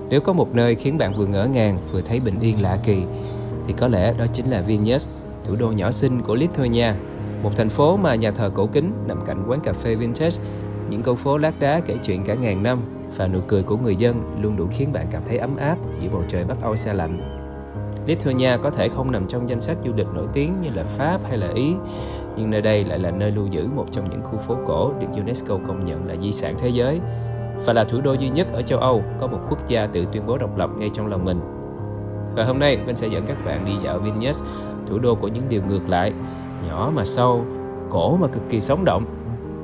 Nếu có một nơi khiến bạn vừa ngỡ ngàng vừa thấy bình yên lạ kỳ thì có lẽ đó chính là Vilnius, thủ đô nhỏ xinh của Lithuania. Một thành phố mà nhà thờ cổ kính nằm cạnh quán cà phê vintage, những con phố lát đá kể chuyện cả ngàn năm và nụ cười của người dân luôn đủ khiến bạn cảm thấy ấm áp giữa bầu trời Bắc Âu se lạnh. Lithuania có thể không nằm trong danh sách du lịch nổi tiếng như là Pháp hay là Ý, nhưng nơi đây lại là nơi lưu giữ một trong những khu phố cổ được UNESCO công nhận là di sản thế giới và là thủ đô duy nhất ở châu Âu có một quốc gia tự tuyên bố độc lập ngay trong lòng mình. Và hôm nay Vinh sẽ dẫn các bạn đi dạo Vilnius, thủ đô của những điều ngược lại, nhỏ mà sâu, cổ mà cực kỳ sống động.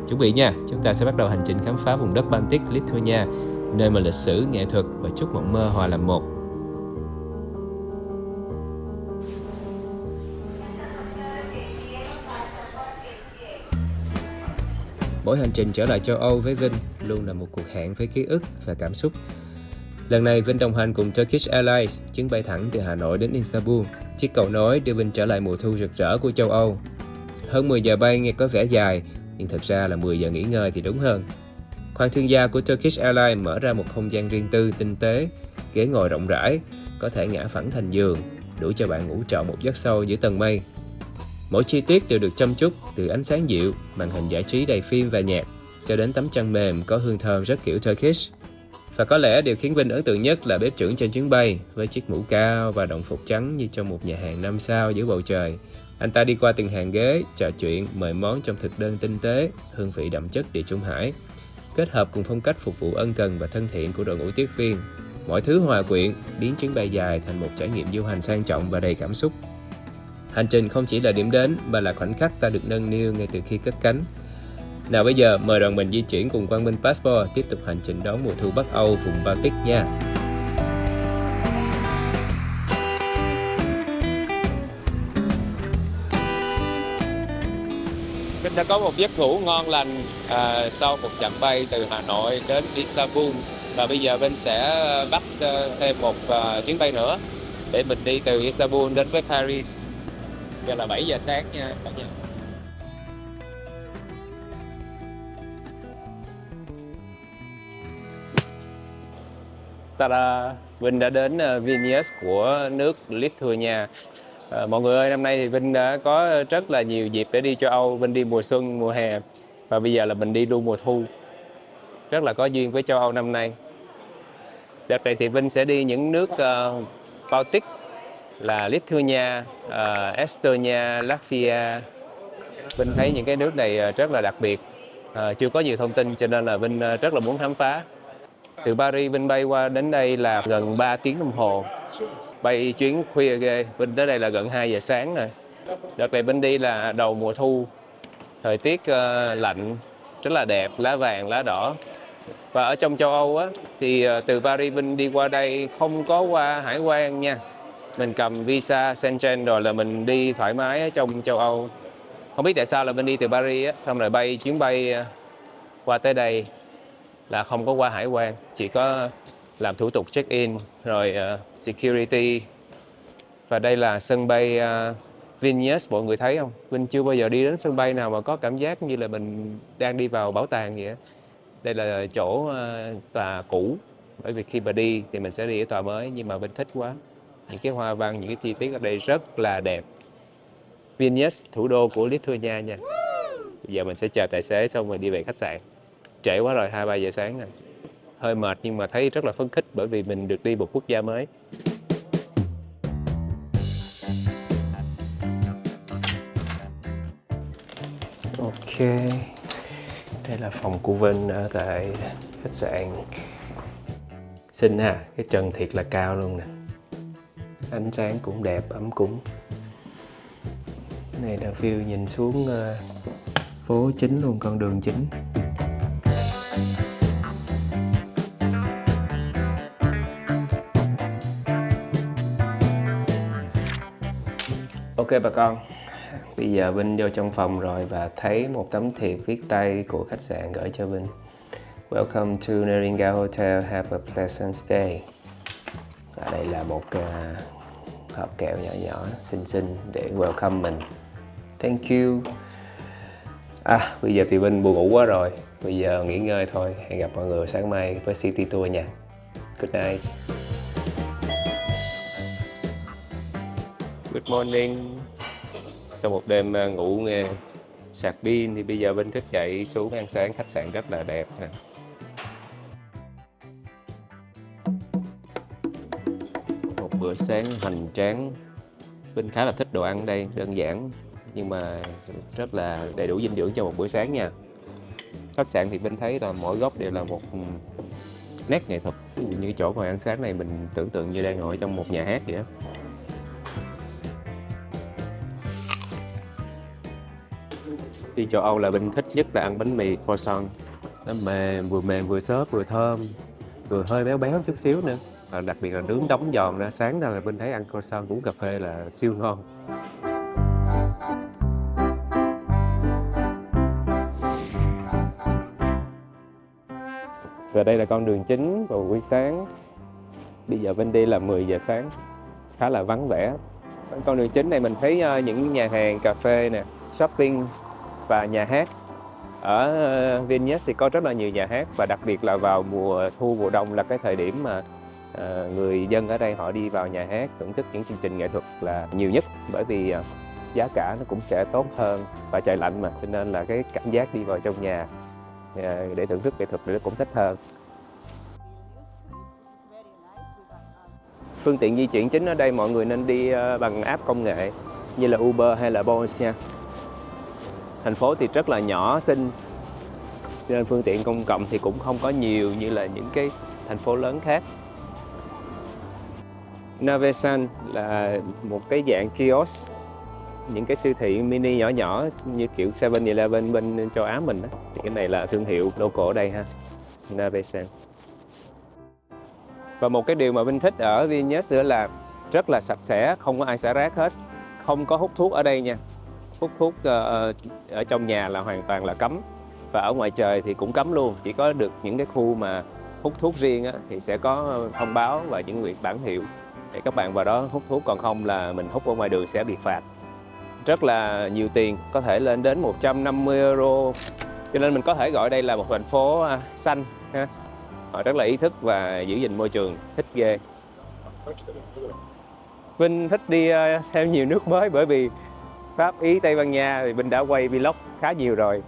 Chuẩn bị nha, chúng ta sẽ bắt đầu hành trình khám phá vùng đất Baltic, Lithuania, nơi mà lịch sử, nghệ thuật và chút mộng mơ hòa làm một. Mỗi hành trình trở lại châu Âu với Vinh luôn là một cuộc hẹn với ký ức và cảm xúc. Lần này Vinh đồng hành cùng Turkish Airlines, chuyến bay thẳng từ Hà Nội đến Istanbul, chiếc cầu nối đưa Vinh trở lại mùa thu rực rỡ của châu Âu. Hơn 10 giờ bay nghe có vẻ dài, nhưng thật ra là 10 giờ nghỉ ngơi thì đúng hơn. Khoang thương gia của Turkish Airlines mở ra một không gian riêng tư, tinh tế, ghế ngồi rộng rãi, có thể ngả phẳng thành giường, đủ cho bạn ngủ trọn một giấc sâu giữa tầng mây. Mỗi chi tiết đều được chăm chút, từ ánh sáng dịu, màn hình giải trí đầy phim và nhạc, cho đến tấm chăn mềm có hương thơm rất kiểu Turkish. Và có lẽ điều khiến Vinh ấn tượng nhất là bếp trưởng trên chuyến bay, với chiếc mũ cao và đồng phục trắng như trong một nhà hàng 5 sao giữa bầu trời. Anh ta đi qua từng hàng ghế, trò chuyện, mời món trong thực đơn tinh tế, hương vị đậm chất Địa Trung Hải, kết hợp cùng phong cách phục vụ ân cần và thân thiện của đội ngũ tiếp viên. Mọi thứ hòa quyện, biến chuyến bay dài thành một trải nghiệm du hành sang trọng và đầy cảm xúc. Hành trình không chỉ là điểm đến mà là khoảnh khắc ta được nâng niu ngay từ khi cất cánh. Nào bây giờ mời đoàn mình di chuyển cùng Quang Minh Passport tiếp tục hành trình đón mùa thu Bắc Âu vùng Baltic nha. Mình đã có một giấc ngủ ngon lành sau một chặng bay từ Hà Nội đến Istanbul, và bây giờ Vinh sẽ bắt thêm một chuyến bay nữa để mình đi từ Istanbul đến với Paris. Giờ là 7 giờ sáng nha cả nhà. Ta-da! Vinh đã đến Vilnius của nước Lithuania. Mọi người ơi, năm nay thì Vinh đã có rất là nhiều dịp để đi châu Âu. Vinh đi mùa xuân, mùa hè và bây giờ là mình đi luôn mùa thu. Rất là có duyên với châu Âu năm nay. Đợt này thì Vinh sẽ đi những nước Baltic là Lithuania, Estonia, Latvia. Vinh thấy những cái nước này rất là đặc biệt, chưa có nhiều thông tin cho nên là Vinh rất là muốn khám phá. Từ Paris Vinh bay qua đến đây là gần 3 tiếng đồng hồ. Bay chuyến khuya ghê, Vinh tới đây là gần 2 giờ sáng rồi. Đợt này Vinh đi là đầu mùa thu, thời tiết lạnh, rất là đẹp, lá vàng, lá đỏ. Và ở trong châu Âu á, thì từ Paris Vinh đi qua đây không có qua hải quan nha. Mình cầm visa Schengen rồi là mình đi thoải mái ở trong châu Âu. Không biết tại sao là Vinh đi từ Paris á, xong rồi bay chuyến bay qua tới đây là không có qua hải quan, chỉ có làm thủ tục check-in rồi security. Và đây là sân bay Vilnius, mọi người thấy không? Vinh chưa bao giờ đi đến sân bay nào mà có cảm giác như là mình đang đi vào bảo tàng vậy. Đây là chỗ tòa cũ, bởi vì khi mà đi thì mình sẽ đi ở tòa mới, nhưng mà Vinh thích quá. Những cái hoa văn, những cái chi tiết ở đây rất là đẹp. Vilnius, thủ đô của Lithuania nha. Bây giờ mình sẽ chờ tài xế xong rồi đi về khách sạn. Trễ quá rồi, 2-3 giờ sáng rồi. Hơi mệt nhưng mà thấy rất là phấn khích bởi vì mình được đi một quốc gia mới. Ok, đây là phòng của Vinh ở tại khách sạn. Xinh ha, cái trần thiệt là cao luôn nè. Ánh sáng cũng đẹp, ấm cúng. Cái này là view nhìn xuống phố chính luôn, con đường chính. Ok bà con, bây giờ Vinh vô trong phòng rồi và thấy một tấm thiệp viết tay của khách sạn gửi cho Vinh. Welcome to Neringa Hotel, have a pleasant stay. Và đây là một hộp kẹo nhỏ nhỏ xinh xinh để welcome mình. Thank you. Bây giờ thì Vinh buồn ngủ quá rồi, bây giờ nghỉ ngơi thôi. Hẹn gặp mọi người sáng mai với City Tour nha. Good night. Good morning. Sau một đêm ngủ nghe sạc pin thì bây giờ Vinh thức dậy xuống ăn sáng khách sạn rất là đẹp nè. Một bữa sáng hoành tráng. Vinh khá là thích đồ ăn đây, đơn giản nhưng mà rất là đầy đủ dinh dưỡng cho một bữa sáng nha. Khách sạn thì Vinh thấy là mỗi góc đều là một nét nghệ thuật. Ví dụ như chỗ ngồi ăn sáng này mình tưởng tượng như đang ngồi trong một nhà hát vậy đó. Đi châu Âu là Vinh thích nhất là ăn bánh mì croissant. Nó mềm vừa xốp vừa thơm, vừa hơi béo béo chút xíu nữa. Và đặc biệt là nướng đóng giòn ra, sáng ra là Vinh thấy ăn croissant uống cà phê là siêu ngon. Và đây là con đường chính vào buổi sáng. Bây giờ Vinh đi là 10 giờ sáng, khá là vắng vẻ. Con đường chính này mình thấy những nhà hàng, cà phê nè, shopping và nhà hát. Ở Vilnius thì có rất là nhiều nhà hát và đặc biệt là vào mùa thu, mùa đông là cái thời điểm mà người dân ở đây họ đi vào nhà hát thưởng thức những chương trình nghệ thuật là nhiều nhất, bởi vì giá cả nó cũng sẽ tốt hơn và trời lạnh mà, cho nên là cái cảm giác đi vào trong nhà để thưởng thức nghệ thuật thì nó cũng thích hơn. Phương tiện di chuyển chính ở đây mọi người nên đi bằng app công nghệ như là Uber hay là Bolt nha. Thành phố thì rất là nhỏ xinh, cho nên phương tiện công cộng thì cũng không có nhiều như là những cái thành phố lớn khác. Navesan là một cái dạng kiosk, những cái siêu thị mini nhỏ nhỏ như kiểu 7-Eleven bên châu Á mình đó. Thì cái này là thương hiệu local ở đây ha, Navesan. Và một cái điều mà Vinh thích ở Vilnius nữa là rất là sạch sẽ, không có ai xả rác hết, không có hút thuốc ở đây nha. Hút thuốc ở trong nhà là hoàn toàn là cấm, và ở ngoài trời thì cũng cấm luôn. Chỉ có được những cái khu mà hút thuốc riêng á, thì sẽ có thông báo và những quyển bản hiệu để các bạn vào đó hút thuốc, còn không là mình hút ở ngoài đường sẽ bị phạt rất là nhiều tiền, có thể lên đến 150 euro. Cho nên mình có thể gọi đây là một thành phố xanh ha. Họ rất là ý thức và giữ gìn môi trường, thích ghê. Vinh thích đi theo nhiều nước mới, bởi vì Pháp, Ý, Tây Ban Nha thì Vinh đã quay vlog khá nhiều rồi,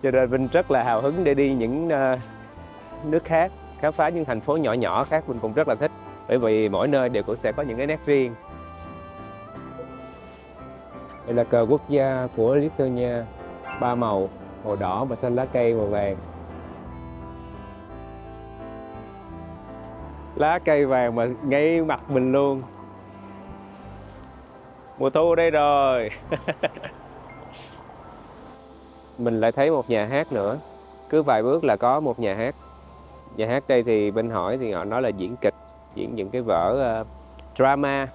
cho nên Vinh rất là hào hứng để đi những nước khác, khám phá những thành phố nhỏ nhỏ khác. Vinh cũng rất là thích, bởi vì mỗi nơi đều cũng sẽ có những cái nét riêng. Đây là cờ quốc gia của Lithuania, 3 màu, màu đỏ, màu xanh lá cây, màu vàng. Lá cây vàng mà ngay mặt mình luôn. Mùa thu đây rồi. Mình lại thấy một nhà hát nữa. Cứ vài bước là có một nhà hát. Nhà hát đây thì bên hỏi thì họ nói là diễn kịch, diễn những cái vở drama.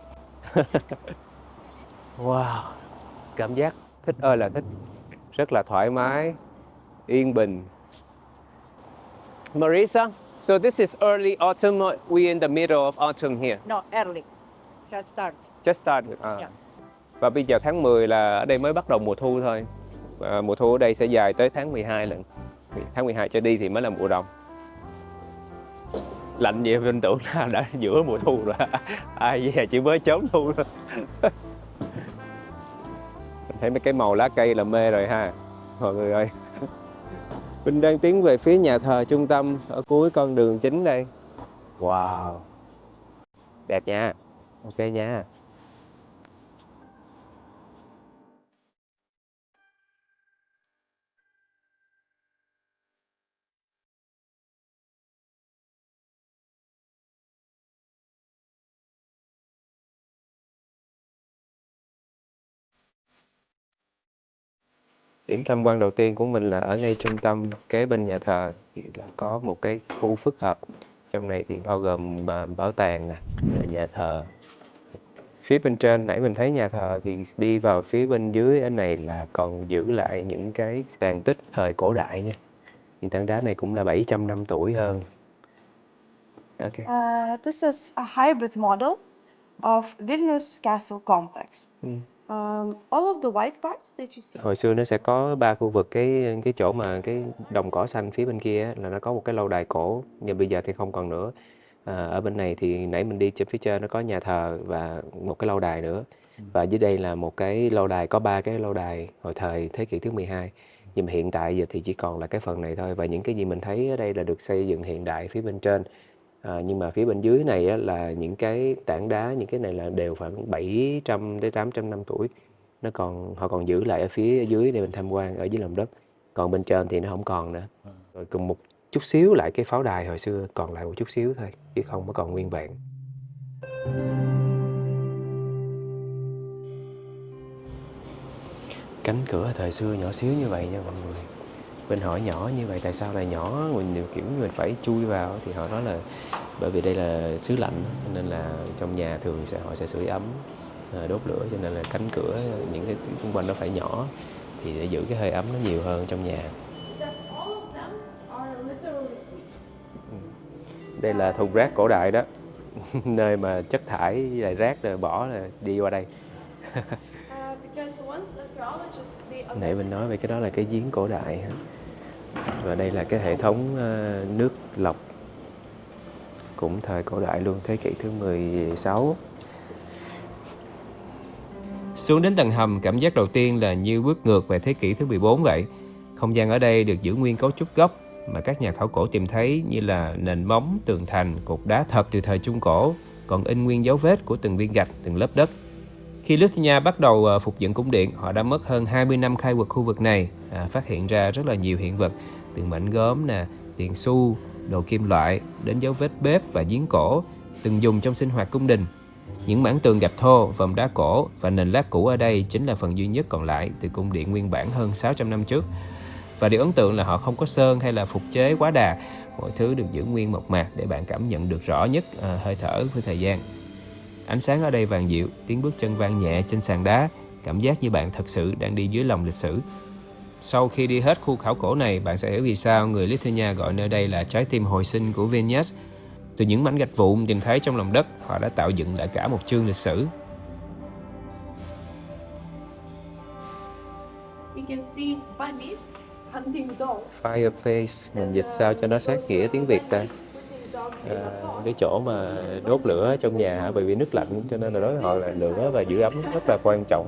Wow, cảm giác thích ơi là thích. Rất là thoải mái, yên bình. Marisa, so this is early autumn. We in the middle of autumn here. No, early. Just start. Just started. Yeah. Và bây giờ tháng 10 là ở đây mới bắt đầu mùa thu thôi. Mùa thu ở đây sẽ dài tới tháng 12 lần. Tháng 12 trở đi thì mới là mùa đông. Lạnh vậy mình tưởng là đã giữa mùa thu rồi. Ai về chỉ mới chớm thu thôi. Mình thấy mấy cái màu lá cây là mê rồi ha. Mọi người ơi. Mình đang tiến về phía nhà thờ trung tâm ở cuối con đường chính đây. Wow. Đẹp nha. Ok nha. Điểm tham quan đầu tiên của mình là ở ngay trung tâm kế bên nhà thờ thì là có một cái khu phức hợp. Trong này thì bao gồm bảo tàng nè, nhà thờ. Phía bên trên nãy mình thấy nhà thờ thì đi vào phía bên dưới ở này là còn giữ lại những cái tàn tích thời cổ đại nha. Thì tảng đá này cũng là 700 năm tuổi hơn. Okay. This is a hybrid model of Vilnius Castle Complex. All of the white parts that you see. Hồi xưa nó sẽ có 3 khu vực, cái chỗ mà cái đồng cỏ xanh phía bên kia là nó có một cái lâu đài cổ, nhưng bây giờ thì không còn nữa. Ở bên này thì nãy mình đi trên phía trên nó có nhà thờ và một cái lâu đài nữa. Và dưới đây là một cái lâu đài, có 3 cái lâu đài hồi thời thế kỷ thứ 12. Nhưng mà hiện tại giờ thì chỉ còn là cái phần này thôi. Và những cái gì mình thấy ở đây là được xây dựng hiện đại phía bên trên. Nhưng mà phía bên dưới này á, là những cái tảng đá, những cái này là đều khoảng 700 đến 800 năm tuổi. Họ còn giữ lại ở phía dưới để mình tham quan ở dưới lòng đất. Còn bên trên thì nó không còn nữa. Rồi cùng một chút xíu lại cái pháo đài hồi xưa, còn lại một chút xíu thôi, chứ không có còn nguyên vẹn. Cánh cửa thời xưa nhỏ xíu như vậy nha mọi người. Mình hỏi nhỏ như vậy tại sao lại nhỏ, mình kiểu mình phải chui vào, thì họ nói là bởi vì đây là xứ lạnh cho nên là trong nhà thường họ sẽ sưởi ấm, đốt lửa, cho nên là cánh cửa những cái xung quanh nó phải nhỏ thì để giữ cái hơi ấm nó nhiều hơn trong nhà. Đây là thùng rác cổ đại đó. Nơi mà chất thải lại rác rồi bỏ là đi qua đây. Nãy mình nói về cái đó là cái giếng cổ đại. Và đây là cái hệ thống nước lọc cũng thời cổ đại luôn, thế kỷ thứ 16. Xuống đến tầng hầm, cảm giác đầu tiên là như bước ngược về thế kỷ thứ 14 vậy. Không gian ở đây được giữ nguyên cấu trúc gốc mà các nhà khảo cổ tìm thấy, như là nền móng, tường thành, cột đá thật từ thời Trung Cổ, còn in nguyên dấu vết của từng viên gạch, từng lớp đất. Khi Lithuania bắt đầu phục dựng cung điện, họ đã mất hơn 20 năm khai quật khu vực này, phát hiện ra rất là nhiều hiện vật, từ mảnh gốm, tiền xu, đồ kim loại, đến dấu vết bếp và giếng cổ, từng dùng trong sinh hoạt cung đình. Những mảng tường gạch thô, vòm đá cổ và nền lát cũ ở đây chính là phần duy nhất còn lại từ cung điện nguyên bản hơn 600 năm trước. Và điều ấn tượng là họ không có sơn hay là phục chế quá đà, mọi thứ được giữ nguyên mộc mạc để bạn cảm nhận được rõ nhất hơi thở với thời gian. Ánh sáng ở đây vàng dịu, tiếng bước chân vang nhẹ trên sàn đá, cảm giác như bạn thật sự đang đi dưới lòng lịch sử. Sau khi đi hết khu khảo cổ này, bạn sẽ hiểu vì sao người Lithuania gọi nơi đây là trái tim hồi sinh của Vilnius. Từ những mảnh gạch vụn tìm thấy trong lòng đất, họ đã tạo dựng lại cả một chương lịch sử. Fireplace, mình dịch sao cho nó sát nghĩa tiếng Việt ta? Cái chỗ mà đốt lửa trong nhà, bởi vì nước lạnh cho nên là đối với họ là lửa và giữ ấm rất là quan trọng.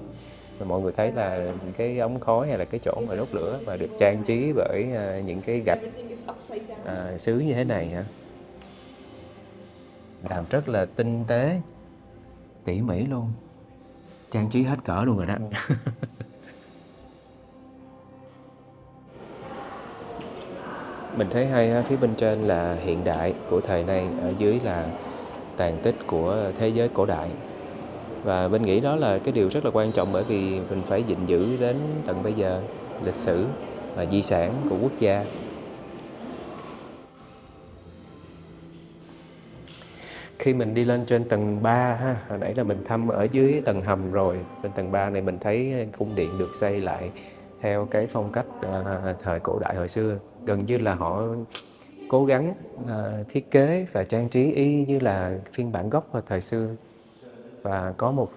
Và mọi người thấy là những cái ống khói hay là cái chỗ mà đốt lửa mà được trang trí bởi những cái gạch sứ như thế này hả? Làm rất là tinh tế, tỉ mỉ luôn, trang trí hết cỡ luôn rồi đó. Mình thấy hay phía bên trên là hiện đại của thời nay, ở dưới là tàn tích của thế giới cổ đại. Và mình nghĩ đó là cái điều rất là quan trọng, bởi vì mình phải gìn giữ đến tận bây giờ lịch sử và di sản của quốc gia. Khi mình đi lên trên tầng 3 hồi nãy là mình thăm ở dưới tầng hầm rồi. Bên tầng 3 này mình thấy cung điện được xây lại theo cái phong cách thời cổ đại hồi xưa. Gần như là họ cố gắng thiết kế và trang trí y như là phiên bản gốc vào thời xưa. Và có một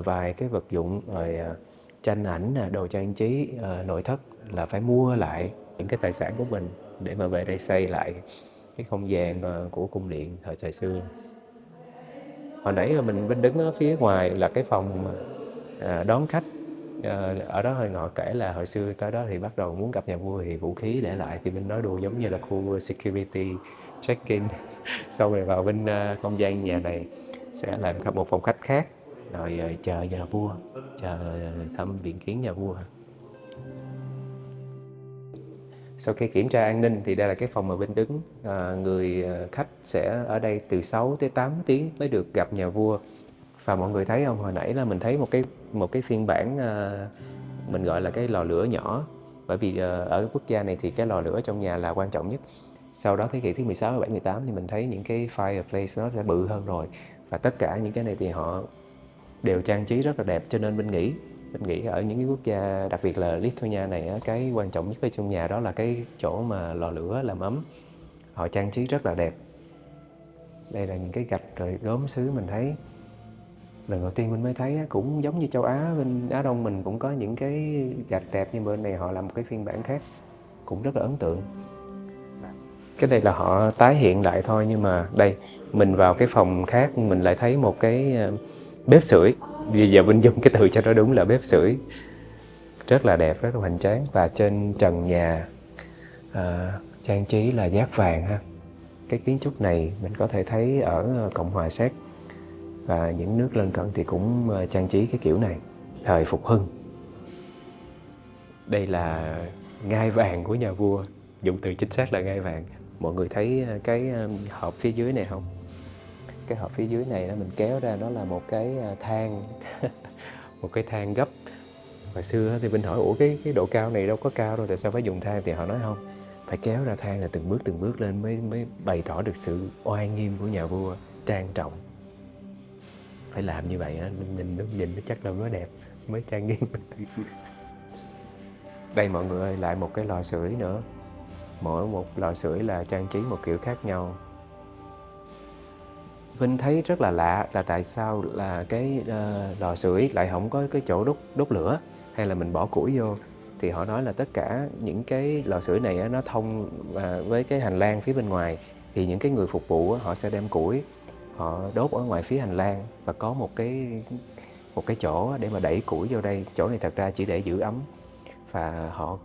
vài cái vật dụng rồi tranh ảnh, đồ trang trí nội thất là phải mua lại những cái tài sản của mình để mà về đây xây lại cái không gian của cung điện thời xưa. Hồi nãy mình đứng ở phía ngoài là cái phòng đón khách. Ở đó họ kể là hồi xưa tới đó thì bắt đầu muốn gặp nhà vua thì vũ khí để lại, thì mình nói đùa giống như là khu security check-in. Sau rồi vào bên không gian nhà này sẽ làm một phòng khách khác, rồi chờ nhà vua, chờ thăm viếng kiến nhà vua. Sau khi kiểm tra an ninh thì đây là cái phòng mà Vinh đứng. Người khách sẽ ở đây từ 6 tới 8 tiếng mới được gặp nhà vua. Và mọi người thấy không, hồi nãy là mình thấy một cái phiên bản mình gọi là cái lò lửa nhỏ. Bởi vì ở quốc gia này thì cái lò lửa trong nhà là quan trọng nhất. Sau đó thế kỷ thứ 16, 17, 18 thì mình thấy những cái fireplace nó sẽ bự hơn rồi. Và tất cả những cái này thì họ đều trang trí rất là đẹp, cho nên mình nghĩ ở những cái quốc gia, đặc biệt là Lithuania này, cái quan trọng nhất ở trong nhà đó là cái chỗ mà lò lửa làm ấm. Họ trang trí rất là đẹp. Đây là những cái gạch rồi gốm sứ, mình thấy lần đầu tiên mình mới thấy cũng giống như châu Á, bên Á Đông mình cũng có những cái gạch đẹp, nhưng bên này họ làm một cái phiên bản khác cũng rất là ấn tượng. Cái này là họ tái hiện lại thôi, nhưng mà đây mình vào cái phòng khác mình lại thấy một cái bếp sưởi. Bây giờ mình dùng cái từ cho nó đúng là bếp sưởi, rất là đẹp, rất là hoành tráng. Và trên trần nhà trang trí là dát vàng ha. Cái kiến trúc này mình có thể thấy ở Cộng hòa Séc và những nước lân cận thì cũng trang trí cái kiểu này thời Phục Hưng. Đây là ngai vàng của nhà vua, dụng từ chính xác là ngai vàng. Mọi người thấy cái hộp phía dưới này không? Cái hộp phía dưới này mình kéo ra, đó là một cái thang một cái thang gấp. Hồi xưa thì mình hỏi ủa cái độ cao này đâu có cao đâu, tại sao phải dùng thang? Thì họ nói không, phải kéo ra thang là từng bước lên mới bày tỏ được sự oai nghiêm của nhà vua, trang trọng. Phải làm như vậy mình nhìn nó chắc là mới đẹp, mới trang nghiêm. Đây mọi người ơi, lại một cái lò sưởi nữa. Mỗi một lò sưởi là trang trí một kiểu khác nhau. Vinh thấy rất là lạ là tại sao là cái lò sưởi lại không có cái chỗ đốt lửa hay là mình bỏ củi vô. Thì họ nói là tất cả những cái lò sưởi này nó thông với cái hành lang phía bên ngoài. Thì những cái người phục vụ họ sẽ đem củi, họ đốt ở ngoài phía hành lang và có một cái chỗ để mà đẩy củi vô đây. Chỗ này thật ra chỉ để giữ ấm và họ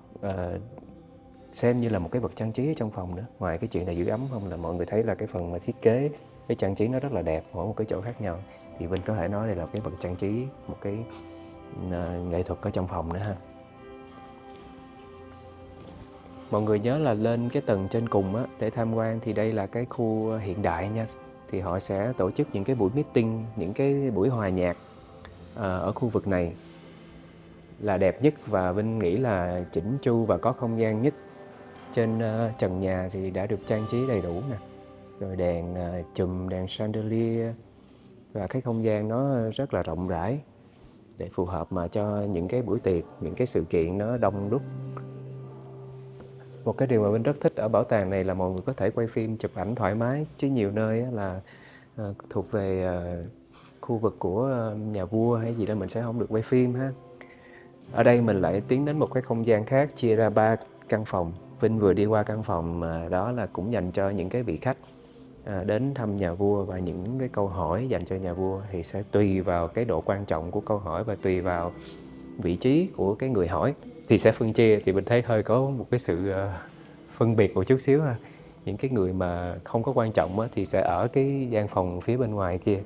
xem như là một cái vật trang trí ở trong phòng nữa. Ngoài cái chuyện là giữ ấm không, là mọi người thấy là cái phần mà thiết kế, cái trang trí nó rất là đẹp, mỗi một cái chỗ khác nhau. Thì Vinh có thể nói đây là cái vật trang trí, một cái nghệ thuật ở trong phòng nữa ha. Mọi người nhớ là lên cái tầng trên cùng á, để tham quan thì đây là cái khu hiện đại nha. Thì họ sẽ tổ chức những cái buổi meeting, những cái buổi hòa nhạc ở khu vực này là đẹp nhất và Vinh nghĩ là chỉnh chu và có không gian nhất. Trên trần nhà thì đã được trang trí đầy đủ nè, rồi đèn chùm, đèn chandelier, và cái không gian nó rất là rộng rãi để phù hợp mà cho những cái buổi tiệc, những cái sự kiện nó đông đúc. Một cái điều mà Vinh rất thích ở bảo tàng này là mọi người có thể quay phim, chụp ảnh thoải mái, chứ nhiều nơi là thuộc về khu vực của nhà vua hay gì đó mình sẽ không được quay phim ha. Ở đây mình lại tiến đến một cái không gian khác, chia ra 3 căn phòng. Vinh vừa đi qua căn phòng đó là cũng dành cho những cái vị khách đến thăm nhà vua, và những cái câu hỏi dành cho nhà vua thì sẽ tùy vào cái độ quan trọng của câu hỏi và tùy vào vị trí của cái người hỏi thì sẽ phân chia. Thì mình thấy hơi có một cái sự phân biệt một chút xíu ha. Những cái người mà không có quan trọng thì sẽ ở cái gian phòng phía bên ngoài kia,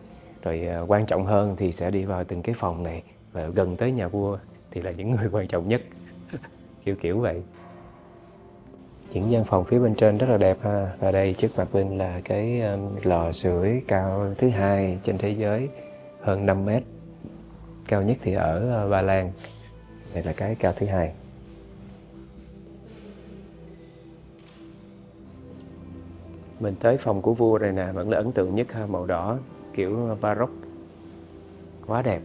rồi quan trọng hơn thì sẽ đi vào từng cái phòng này, và gần tới nhà vua thì là những người quan trọng nhất. kiểu vậy. Những gian phòng phía bên trên rất là đẹp ha. Và đây trước mặt Vinh là cái lò sưởi cao thứ 2 trên thế giới, hơn 5 mét. Cao nhất thì ở Ba Lan. Đây là cái cao thứ 2. Mình tới phòng của vua này nè, vẫn là ấn tượng nhất ha, màu đỏ kiểu Baroque, quá đẹp.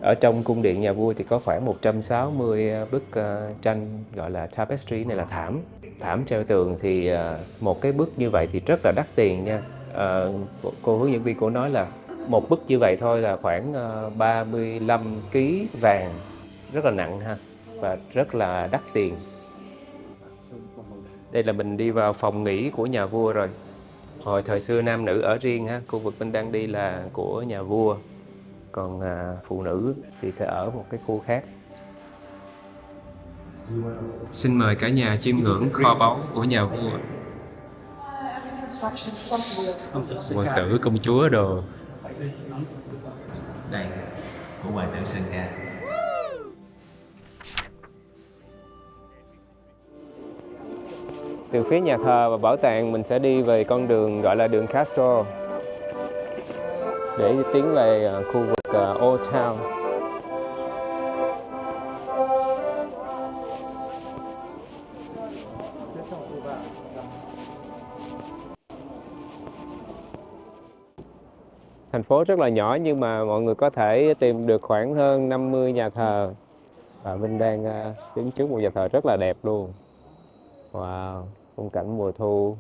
Ở trong cung điện nhà vua thì có khoảng 160 bức tranh gọi là tapestry, này là thảm treo tường. Thì một cái bức như vậy thì rất là đắt tiền nha. Cô hướng dẫn viên cô nói là một bức như vậy thôi là khoảng 35 kg vàng, rất là nặng ha, và rất là đắt tiền. Đây là mình đi vào phòng nghỉ của nhà vua rồi. Hồi thời xưa nam nữ ở riêng ha, khu vực mình đang đi là của nhà vua, còn phụ nữ thì sẽ ở một cái khu khác. Xin mời cả nhà chiêm ngưỡng kho báu của nhà vua. Hoàng tử, công chúa đồ. Đây, của hoàng tử Sơn Ca. Từ phía nhà thờ và bảo tàng mình sẽ đi về con đường gọi là đường Castle để tiến về khu vực Old Town. Thành phố rất là nhỏ nhưng mà mọi người có thể tìm được khoảng hơn 50 nhà thờ. Và Vinh đang đứng trước một nhà thờ rất là đẹp luôn. Wow, khung cảnh mùa thu.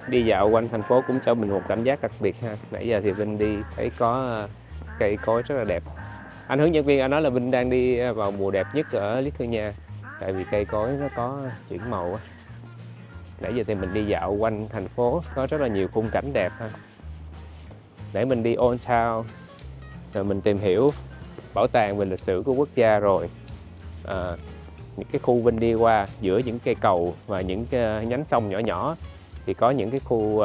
đi dạo quanh thành phố cũng cho mình một cảm giác đặc biệt ha. Nãy giờ thì Vinh đi thấy có cây cối rất là đẹp. Anh hướng dẫn viên anh nói là Vinh đang đi vào mùa đẹp nhất ở Lithuania, tại vì cây cối nó có chuyển màu á. Nãy giờ thì mình đi dạo quanh thành phố có rất là nhiều khung cảnh đẹp ha. Để mình đi Old Town rồi mình tìm hiểu bảo tàng về lịch sử của quốc gia rồi. Những cái khu Vinh đi qua giữa những cây cầu và những cái nhánh sông nhỏ nhỏ thì có những cái khu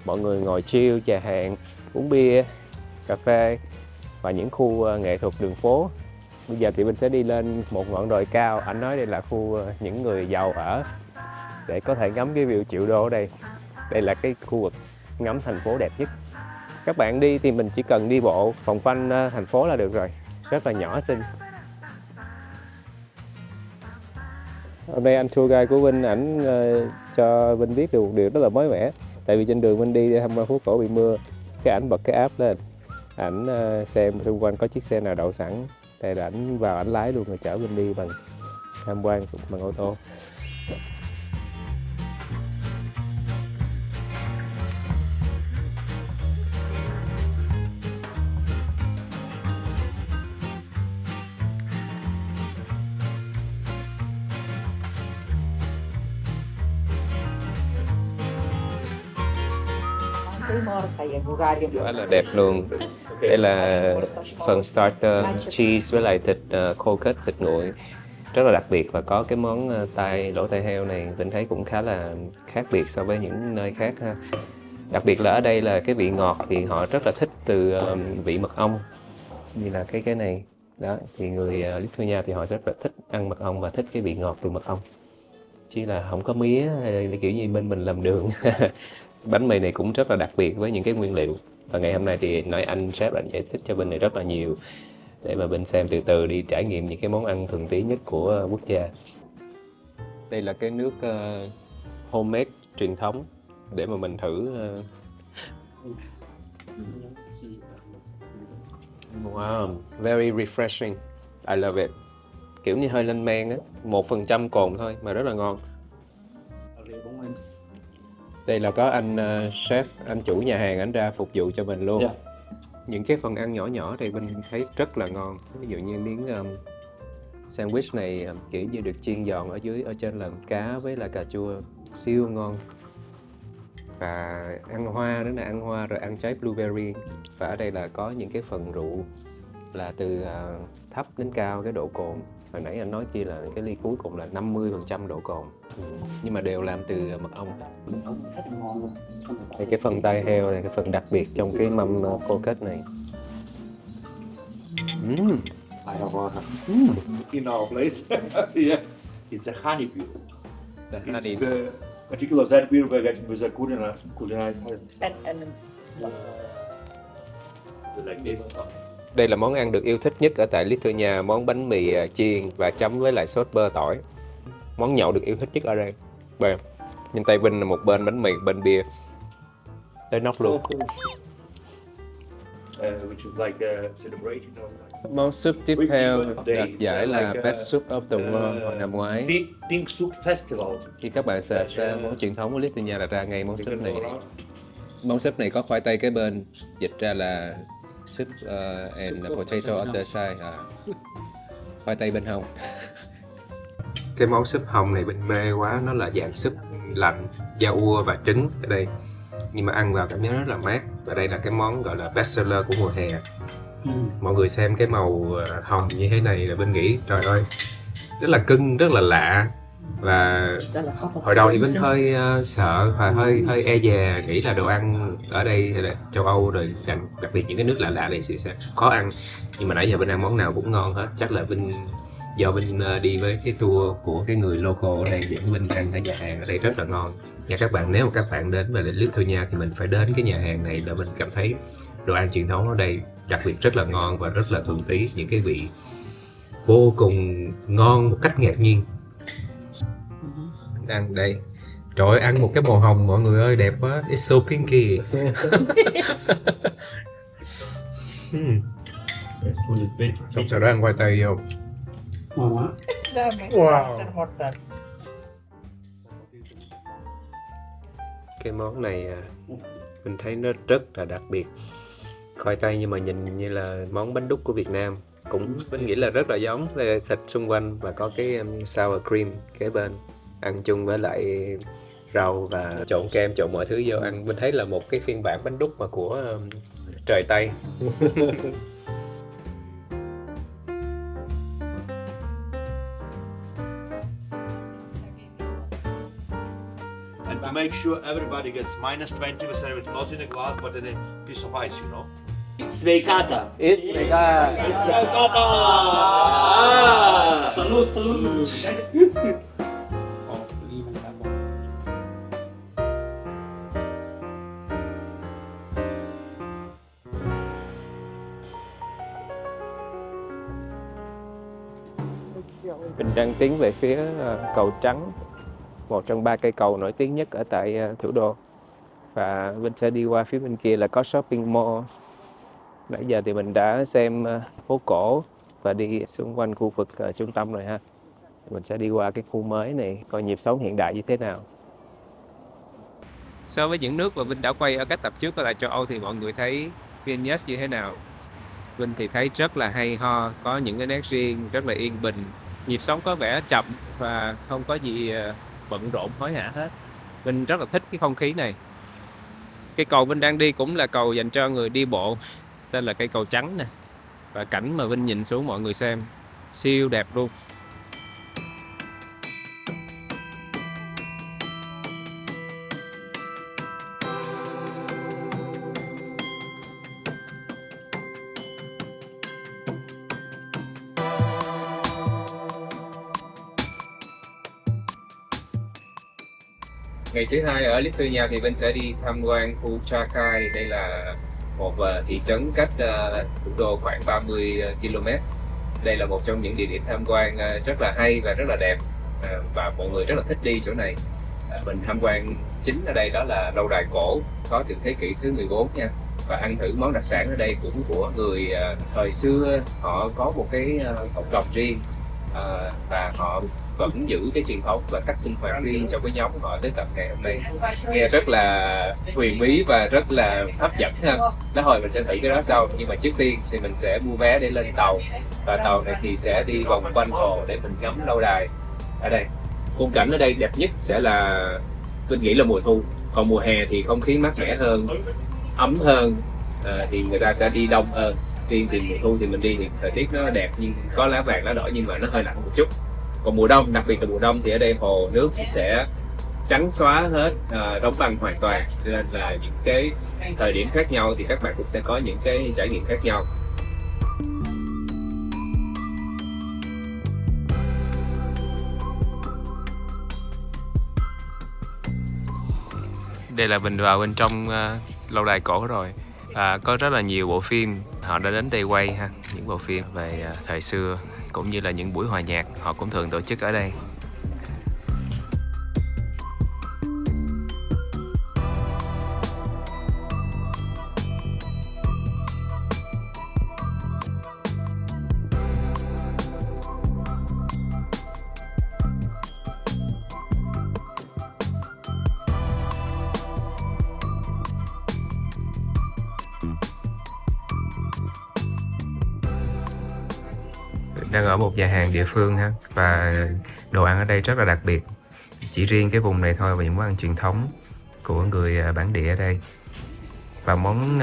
mọi người ngồi chill, trà hàng, uống bia, cà phê và những khu nghệ thuật đường phố. Bây giờ thì Vinh sẽ đi lên một ngọn đồi cao, anh nói đây là khu những người giàu ở để có thể ngắm cái view triệu đô ở đây. Đây là cái khu vực ngắm thành phố đẹp nhất. Các bạn đi thì mình chỉ cần đi bộ vòng quanh thành phố là được rồi, rất là nhỏ xinh. Hôm nay anh tour guide của Vinh, ảnh cho Vinh biết được một điều rất là mới mẻ. Tại vì trên đường Vinh đi tham quan phố cổ bị mưa, cái ảnh bật cái app lên, ảnh xem xung quanh có chiếc xe nào đậu sẵn, thì ảnh vào ảnh lái luôn rồi chở Vinh đi bằng tham quan bằng ô tô. Quá là đẹp luôn. Đây là phần starter cheese với lại thịt khô kết, thịt nguội rất là đặc biệt, và có cái món lỗ tai heo này mình thấy cũng khá là khác biệt so với những nơi khác ha. Đặc biệt là ở đây là cái vị ngọt thì họ rất là thích từ vị mật ong, như là cái này đó, thì người Lithuania thì họ rất là thích ăn mật ong và thích cái vị ngọt từ mật ong, chỉ là không có mía hay là kiểu như bên mình làm đường. Bánh mì này cũng rất là đặc biệt với những cái nguyên liệu, và ngày hôm nay thì nói anh sếp anh giải thích cho bên này rất là nhiều để mà bên xem từ từ đi trải nghiệm những cái món ăn thuần túy nhất của quốc gia. Đây là cái nước homemade truyền thống để mà mình thử. Wow, very refreshing. I love it. Kiểu như hơi lên men á, 1% cồn thôi mà rất là ngon. Đây là có anh chef, anh chủ nhà hàng anh ra phục vụ cho mình luôn. Những cái phần ăn nhỏ nhỏ thì mình thấy rất là ngon. Ví dụ như miếng sandwich này kiểu như được chiên giòn ở dưới, ở trên là cá với là cà chua, siêu ngon. Và ăn hoa nữa nè, ăn hoa rồi ăn trái blueberry. Và ở đây là có những cái phần rượu là từ thấp đến cao cái độ cồn. Hồi nãy anh nói kia là cái ly cuối cùng là 50% độ cồn. Nhưng mà đều làm từ mật ong. Đây cái phần tai heo này, cái phần đặc biệt trong cái mâm khô kết này. I have in our place. Yeah, it's a honey beer. It's the particular that beer with a culinary. Like this. Đây là món ăn được yêu thích nhất ở tại Lithuania, món bánh mì chiên và chấm với lại sốt bơ tỏi. Món nhậu được yêu thích nhất ở đây. Bên nhìn tay Vinh là một bên bánh mì, bên bia. Tới nóc luôn. Which is like a celebration of Món súp tiếp theo đạt giải là Best Soup of the World hồi năm ngoái. Pink Soup Festival. Khi các bạn search ra món truyền thống của Lithuania là ra ngay món súp này. Món súp này có khoai tây kế bên, dịch ra là soup and potato on the side. Khoai tây bên hông. Cái món súp hồng này bên mê quá, nó là dạng súp lạnh, da ua và trứng ở đây. Nhưng mà ăn vào cảm giác rất là mát. Và đây là cái món gọi là best seller của mùa hè. Mọi người xem cái màu hồng như thế này là bên nghĩ trời ơi, rất là cưng, rất là lạ. Và hồi đầu thì Vinh hơi sợ và hơi e dè, nghĩ là đồ ăn ở đây hay là châu Âu rồi đặc biệt những cái nước lạ lạ này sẽ khó ăn. Nhưng mà nãy giờ Vinh ăn món nào cũng ngon hết. Chắc là Vinh do Vinh đi với cái tour của cái người local ở đây dẫn Vinh ăn ở nhà hàng ở đây rất là ngon. Và các bạn, nếu mà các bạn đến về Lithuania thì mình phải đến cái nhà hàng này là mình cảm thấy đồ ăn truyền thống ở đây đặc biệt rất là ngon và rất là thuần túy, những cái vị vô cùng ngon một cách ngạc nhiên. Ăn đây, trời ơi, ăn một cái màu hồng mọi người ơi, đẹp quá, it's so pinky. Xong sau đó ăn khoai tây vô. Wow. cái món này mình thấy nó rất là đặc biệt. Khoai tây nhưng mà nhìn như là món bánh đúc của Việt Nam. Cũng mình nghĩ là rất là giống, về thịt xung quanh và có cái sour cream kế bên. Ăn chung với lại rau và trộn kem, trộn mọi thứ vô ăn. Mình thấy là một cái phiên bản bánh đúc mà của trời Tây. And to make sure everybody gets minus 20% with not in a glass but in a piece of ice, you know. Sveikata! Sveikata! Salute! Mình đang tiến về phía cầu Trắng, một trong 3 cây cầu nổi tiếng nhất ở tại thủ đô. Và mình sẽ đi qua phía bên kia là có shopping mall. Nãy giờ thì mình đã xem phố cổ và đi xung quanh khu vực trung tâm rồi ha. Mình sẽ đi qua cái khu mới này, coi nhịp sống hiện đại như thế nào. So với những nước mà Vinh đã quay ở các tập trước ở lại châu Âu thì mọi người thấy Vilnius như thế nào? Vinh thì thấy rất là hay ho, có những cái nét riêng, rất là yên bình. Nhịp sống có vẻ chậm và không có gì bận rộn hối hả hết. Vinh rất là thích cái không khí này. Cái cầu Vinh đang đi cũng là cầu dành cho người đi bộ, tên là cây cầu Trắng nè. Và cảnh mà Vinh nhìn xuống mọi người xem, siêu đẹp luôn. Ngày thứ hai ở Lithuania thì Vinh sẽ đi tham quan khu Trakai. Đây là một thị trấn cách thủ đô khoảng 30 km. Đây là một trong những địa điểm tham quan rất là hay và rất là đẹp, và mọi người rất là thích đi chỗ này. Mình tham quan chính ở đây đó là lâu đài cổ có từ thế kỷ thứ 14 nha. Và ăn thử món đặc sản ở đây cũng của người thời xưa, họ có một cái cộng đồng riêng. Và họ vẫn giữ cái truyền thống và cách sinh hoạt riêng trong cái nhóm của họ tới tận ngày hôm nay. Nghe rất là huyền bí và rất là hấp dẫn ha. Lát hồi mình sẽ thử cái đó sau, nhưng mà trước tiên thì mình sẽ mua vé để lên tàu, và tàu này thì sẽ đi vòng quanh hồ để mình ngắm lâu đài ở đây. Khung cảnh ở đây đẹp nhất sẽ là mình nghĩ là mùa thu, còn mùa hè thì không khí mát mẻ hơn, ấm hơn, thì người ta sẽ đi đông hơn. Riêng thì mùa thu thì mình đi thì thời tiết nó đẹp, nhưng có lá vàng lá đỏ nhưng mà nó hơi lạnh một chút. Còn mùa đông, đặc biệt là mùa đông thì ở đây hồ nước sẽ trắng xóa hết, đóng băng hoàn toàn, cho nên là những cái thời điểm khác nhau thì các bạn cũng sẽ có những cái trải nghiệm khác nhau. Đây là mình vào bên trong lâu đài cổ rồi. Có rất là nhiều bộ phim họ đã đến đây quay ha, những bộ phim về thời xưa cũng như là những buổi hòa nhạc họ cũng thường tổ chức ở đây. Đang ở một nhà hàng địa phương ha, và đồ ăn ở đây rất là đặc biệt. Chỉ riêng cái vùng này thôi, và những món ăn truyền thống của người bản địa ở đây. Và món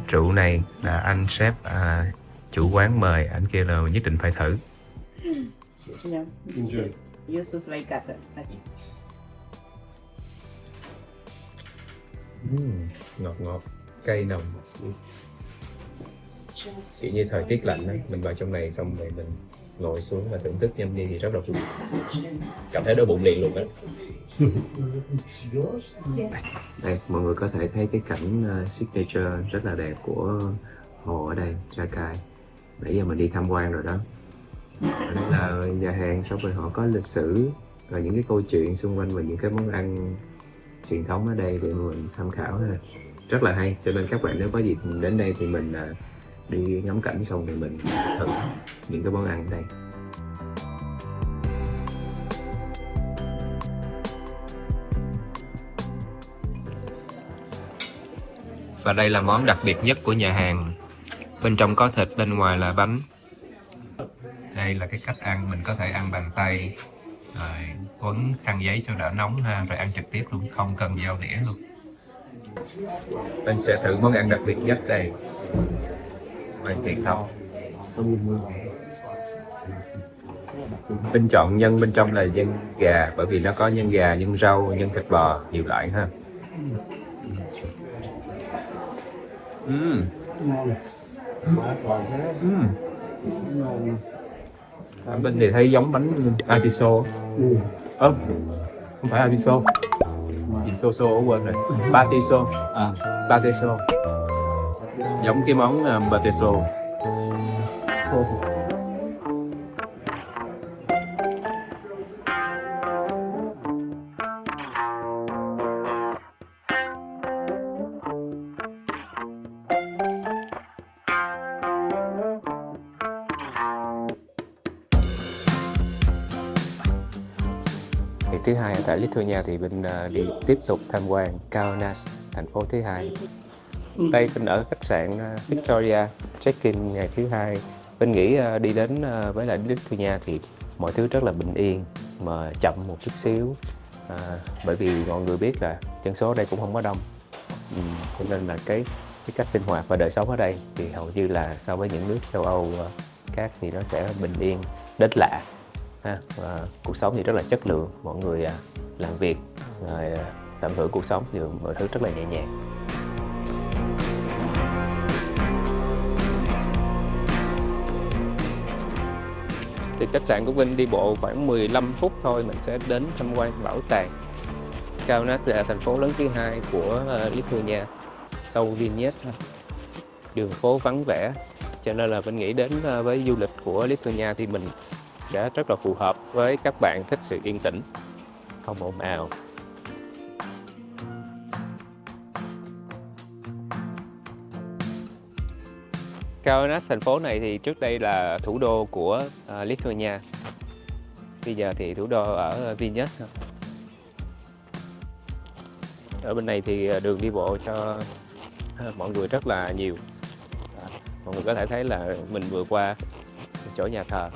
rượu này là anh sếp chủ quán mời, anh kia là nhất định phải thử. Ngọt ngọt, cay nồng. Kiểu như thời tiết lạnh đó, mình vào trong này xong rồi mình ngồi xuống và thưởng thức nhâm nhi thì rất là vui. Cảm thấy đói bụng liền luôn đó. Đây, mọi người có thể thấy cái cảnh signature rất là đẹp của hồ ở đây, Trakai. Nãy giờ mình đi tham quan rồi đó. Đây là nhà hàng, xong rồi họ có lịch sử và những cái câu chuyện xung quanh và những cái món ăn truyền thống ở đây để mình tham khảo ha. Rất là hay, cho nên các bạn nếu có dịp đến đây thì mình đi ngắm cảnh xong thì mình thử những cái món ăn ở đây. Và đây là món đặc biệt nhất của nhà hàng. Bên trong có thịt, bên ngoài là bánh. Đây là cái cách ăn, mình có thể ăn bằng tay, rồi quấn khăn giấy cho đỡ nóng ha, rồi ăn trực tiếp luôn, không cần dao đĩa luôn. Mình sẽ thử món ăn đặc biệt nhất đây. Mời truyền thông. Mình chọn nhân bên trong là nhân gà, bởi vì nó có nhân gà, nhân rau, nhân thịt bò, nhiều loại ha. Bên thì thấy giống bánh atiso. Không phải atiso. Gì so quên rồi. Patiso. Patiso. Giống cái món patiso. Ngày thứ hai ở tại Lithuania thì Vinh đi tiếp tục tham quan Kaunas, thành phố thứ hai. Đây Vinh ở khách sạn Victoria, check-in ngày thứ hai. Vinh nghĩ đi đến với lại Lithuania thì mọi thứ rất là bình yên, mà chậm một chút xíu. Bởi vì mọi người biết là dân số ở đây cũng không có đông. Cho nên là cái cách sinh hoạt và đời sống ở đây thì hầu như là so với những nước châu Âu khác thì nó sẽ bình yên đến lạ. Và cuộc sống thì rất là chất lượng, mọi người làm việc rồi tận hưởng cuộc sống thì mọi thứ rất là nhẹ nhàng. Thì khách sạn của Vinh đi bộ khoảng 15 phút thôi mình sẽ đến tham quan bảo tàng. Kaunas là thành phố lớn thứ hai của Lithuania sau Vilnius. Đường phố vắng vẻ, cho nên là Vinh nghĩ đến với du lịch của Lithuania thì mình sẽ rất là phù hợp với các bạn thích sự yên tĩnh, không ồn ào. Kaunas, thành phố này thì trước đây là thủ đô của Lithuania. Bây giờ thì thủ đô ở Vilnius. Ở bên này thì đường đi bộ cho mọi người rất là nhiều. Mọi người có thể thấy là mình vừa qua chỗ nhà thờ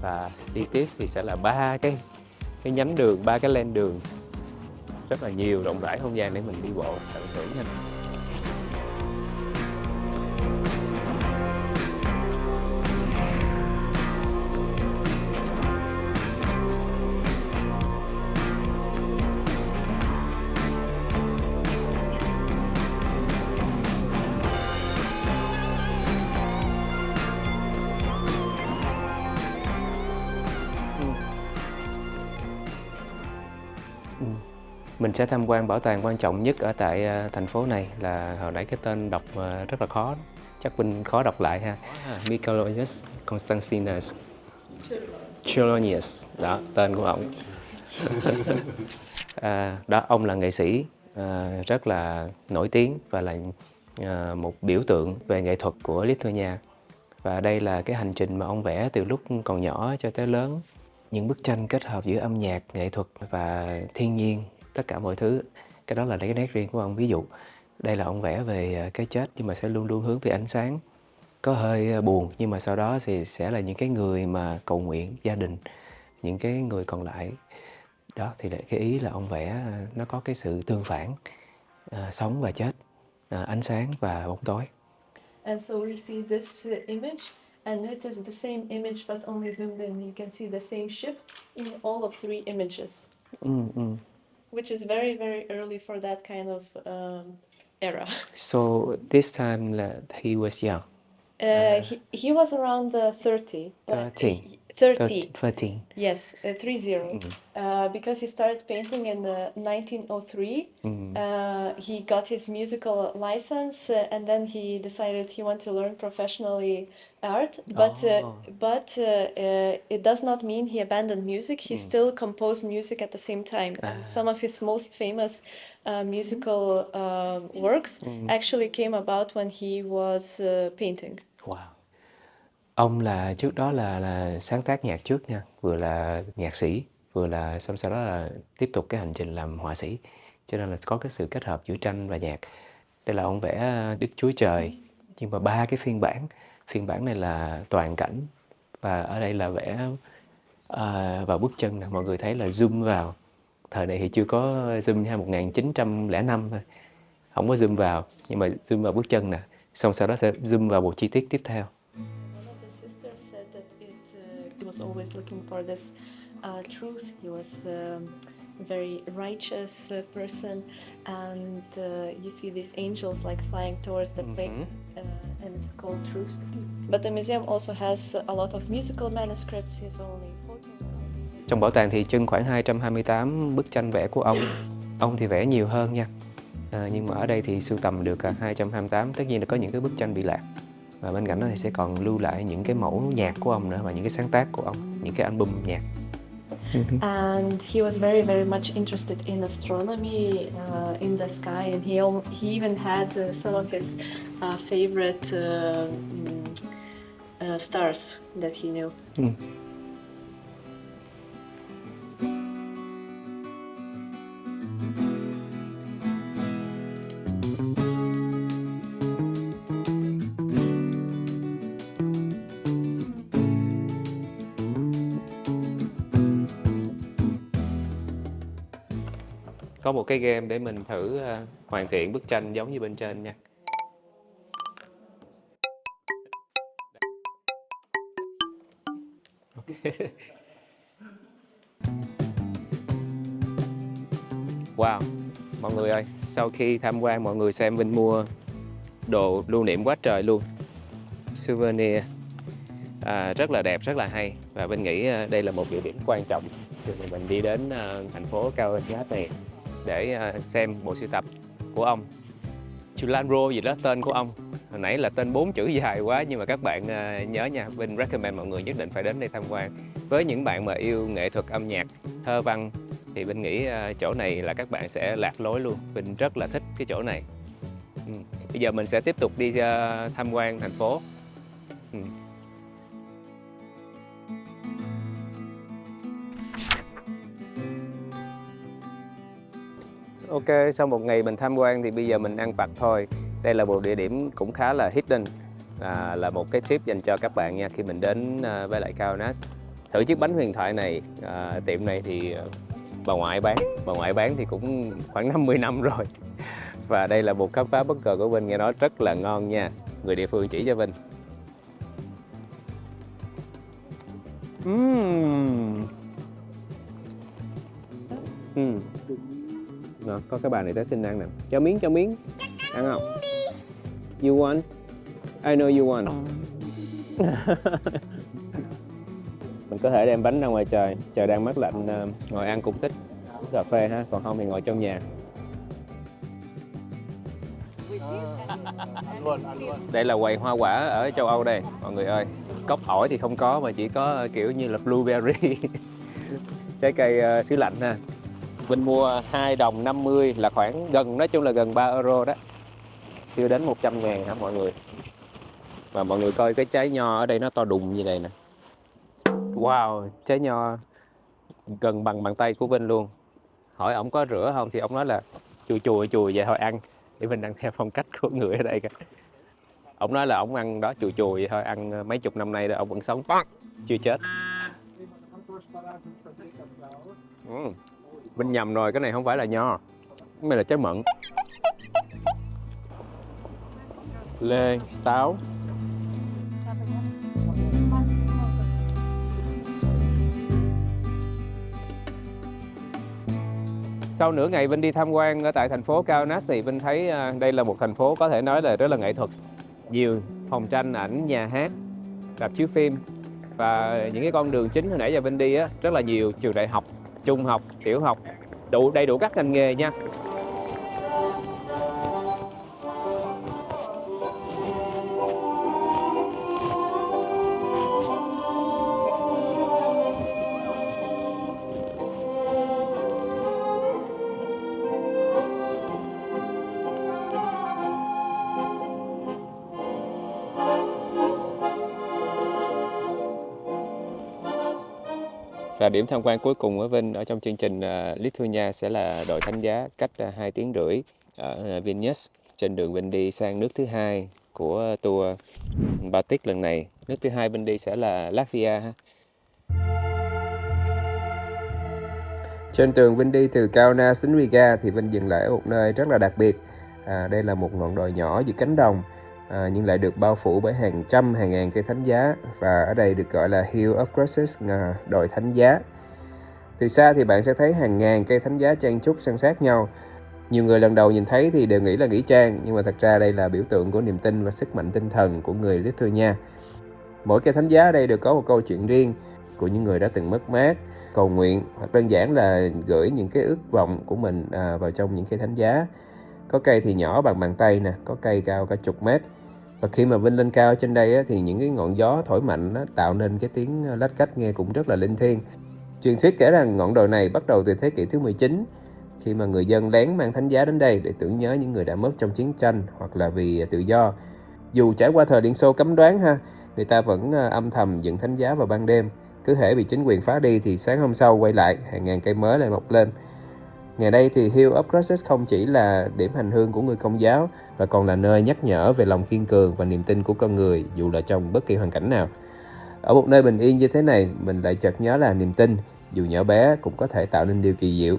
và đi tiếp thì sẽ là ba cái nhánh đường, ba cái lane đường rất là nhiều, rộng rãi không gian để mình đi bộ tận hưởng nha. Mình sẽ tham quan bảo tàng quan trọng nhất ở tại thành phố này là hồi nãy cái tên đọc rất là khó, chắc Vinh khó đọc lại ha. Mikalojus Konstantinas Čiurlionis, đó tên của ông. Đó, ông là nghệ sĩ rất là nổi tiếng và là một biểu tượng về nghệ thuật của Lithuania. Và đây là cái hành trình mà ông vẽ từ lúc còn nhỏ cho tới lớn. Những bức tranh kết hợp giữa âm nhạc, nghệ thuật và thiên nhiên, tất cả mọi thứ. Cái đó là cái nét riêng của ông. Ví dụ, đây là ông vẽ về cái chết nhưng mà sẽ luôn luôn hướng về ánh sáng. Có hơi buồn nhưng mà sau đó thì sẽ là những cái người mà cầu nguyện, gia đình, những cái người còn lại. Đó thì cái ý là ông vẽ nó có cái sự tương phản, sống và chết, ánh sáng và bóng tối. And so we see this image, and it is the same image but only zoomed in. You can see the same shift in all of three images, which is very, very early for that kind of era. So this time he was young. He was around 30. 13. 30. Yes, 30. Because he started painting in 1903. He got his musical license, and then he decided he wanted to learn professionally art. But it does not mean he abandoned music. He still composed music at the same time. And some of his most famous musical works actually came about when he was painting. Wow. Ông là trước đó là sáng tác nhạc trước nha, vừa là nhạc sĩ, vừa là sau đó là tiếp tục cái hành trình làm họa sĩ. Cho nên là có cái sự kết hợp giữa tranh và nhạc. Đây là ông vẽ Đức Chúa Trời, nhưng mà 3 cái phiên bản. Phiên bản này là toàn cảnh, và ở đây là vẽ vào bước chân nè. Mọi người thấy là zoom vào. Thời này thì chưa có zoom nha, 1905 thôi. Không có zoom vào, nhưng mà zoom vào bước chân nè. Xong sau đó sẽ zoom vào một chi tiết tiếp theo. One of the sisters said that he was always looking for this truth. He was a very righteous person, and you see these angels like flying towards the plane, and it's called Truth. But the museum also has a lot of musical manuscripts. He's only 14. Trong bảo tàng thì trưng khoảng 228 bức tranh vẽ của ông. Ông thì vẽ nhiều hơn nha. Nhưng mà ở đây thì sưu tầm được 228. Tất nhiên là có những cái bức tranh bị lạc. Và bên cạnh đó thì sẽ còn lưu lại những cái mẫu nhạc của ông nữa, và những cái sáng tác của ông, những cái album nhạc. And he was very, very much interested in astronomy, in the sky, and he even had some of his favorite stars that he knew. Có một cái game để mình thử hoàn thiện bức tranh giống như bên trên nha. Wow, mọi người ơi, sau khi tham quan mọi người xem Vinh mua đồ lưu niệm quá trời luôn. Souvenir rất là đẹp, rất là hay. Và Vinh nghĩ đây là một địa điểm quan trọng khi mình đi đến thành phố Kaunas này để xem bộ sưu tập của ông. Chulanro gì đó tên của ông. Hồi nãy là tên 4 chữ dài quá, nhưng mà các bạn nhớ nha, Vinh recommend mọi người nhất định phải đến đây tham quan. Với những bạn mà yêu nghệ thuật âm nhạc, thơ văn thì Vinh nghĩ chỗ này là các bạn sẽ lạc lối luôn. Vinh rất là thích cái chỗ này. Bây giờ mình sẽ tiếp tục đi tham quan thành phố. Ok, sau một ngày mình tham quan thì bây giờ mình ăn vặt thôi. Đây là một địa điểm cũng khá là hidden, là một cái tip dành cho các bạn nha, khi mình đến với lại Kaunas. Thử chiếc bánh huyền thoại này. Tiệm này thì bà ngoại bán thì cũng khoảng 50 năm rồi. Và đây là một khám phá bất ngờ của Vinh, nghe nói rất là ngon nha. Người địa phương chỉ cho Vinh. Rồi, có cái bà này tới xin ăn nè. Cho miếng. Ăn không? You want? I know you want. Mình có thể đem bánh ra ngoài trời đang mát lạnh, ngồi ăn cũng thích. Uống cà phê ha, còn không thì ngồi trong nhà. Đây là quầy hoa quả ở châu Âu đây, mọi người ơi. Cốc ổi thì không có, mà chỉ có kiểu như là blueberry. Trái cây xứ lạnh ha. Vinh mua 2 đồng 50 là khoảng nói chung là gần 3 euro đó. Chưa đến 100.000 hả mọi người. Và mọi người coi cái trái nho ở đây nó to đùng như này nè. Wow, trái nho gần bằng bàn tay của Vinh luôn. Hỏi ổng có rửa không thì ổng nói là chùi vậy thôi ăn. Để mình ăn theo phong cách của người ở đây kìa. Ổng nói là ổng ăn đó chùi vậy thôi, ăn mấy chục năm nay rồi ổng vẫn sống, chưa chết. Vinh nhầm rồi, cái này không phải là nho, cái này là trái mận. Lê, táo. Sau nửa ngày Vinh đi tham quan ở tại thành phố Kaunas thì Vinh thấy đây là một thành phố có thể nói là rất là nghệ thuật. Nhiều phòng tranh ảnh, nhà hát, rạp chiếu phim. Và những cái con đường chính hồi nãy giờ Vinh đi á, rất là nhiều trường đại học, trung học, tiểu học, đầy đủ các ngành nghề nha. Và điểm tham quan cuối cùng với Vinh ở trong chương trình Lithuania sẽ là đồi thánh giá cách 2 tiếng rưỡi ở Vilnius. trên đường Vinh đi sang nước thứ hai của tour Baltic lần này. Nước thứ hai Vinh đi sẽ là Latvia ha. Trên đường Vinh đi từ Kaunas đến Riga thì Vinh dừng lại ở một nơi rất là đặc biệt. Đây là một ngọn đồi nhỏ giữa cánh đồng, nhưng lại được bao phủ bởi hàng trăm hàng ngàn cây thánh giá, và ở đây được gọi là Hill of Crosses, đồi thánh giá. Từ xa thì bạn sẽ thấy hàng ngàn cây thánh giá chen chúc san sát nhau. Nhiều người lần đầu nhìn thấy thì đều nghĩ là nghĩa trang, nhưng mà thật ra đây là biểu tượng của niềm tin và sức mạnh tinh thần của người Lithuania. Mỗi cây thánh giá ở đây đều có một câu chuyện riêng của những người đã từng mất mát, cầu nguyện, hoặc đơn giản là gửi những cái ước vọng của mình vào trong những cây thánh giá. Có cây thì nhỏ bằng bàn tay nè, có cây cao cả chục mét. Và khi mà Vinh lên cao trên đây thì những cái ngọn gió thổi mạnh tạo nên cái tiếng lách cách nghe cũng rất là linh thiêng. Truyền thuyết kể rằng ngọn đồi này bắt đầu từ thế kỷ thứ 19, khi mà người dân lén mang thánh giá đến đây để tưởng nhớ những người đã mất trong chiến tranh hoặc là vì tự do. Dù trải qua thời Liên Xô cấm đoán người ta vẫn âm thầm dựng thánh giá vào ban đêm. Cứ hễ bị chính quyền phá đi thì sáng hôm sau quay lại, hàng ngàn cây mới lại mọc lên. Ngày đây thì Hill of Crosses không chỉ là điểm hành hương của người Công giáo, và còn là nơi nhắc nhở về lòng kiên cường và niềm tin của con người dù là trong bất kỳ hoàn cảnh nào. Ở một nơi bình yên như thế này, mình lại chợt nhớ là niềm tin, dù nhỏ bé, cũng có thể tạo nên điều kỳ diệu.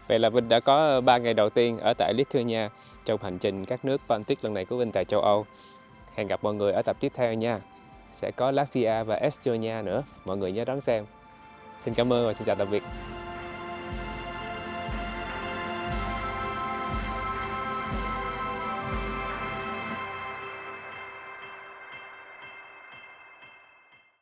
Vậy là Vinh đã có 3 ngày đầu tiên ở tại Lithuania trong hành trình các nước Baltic lần này của Vinh tại châu Âu. Hẹn gặp mọi người ở tập tiếp theo nha. Sẽ có Latvia và Estonia nữa. Mọi người nhớ đón xem. Xin cảm ơn và xin chào tạm biệt.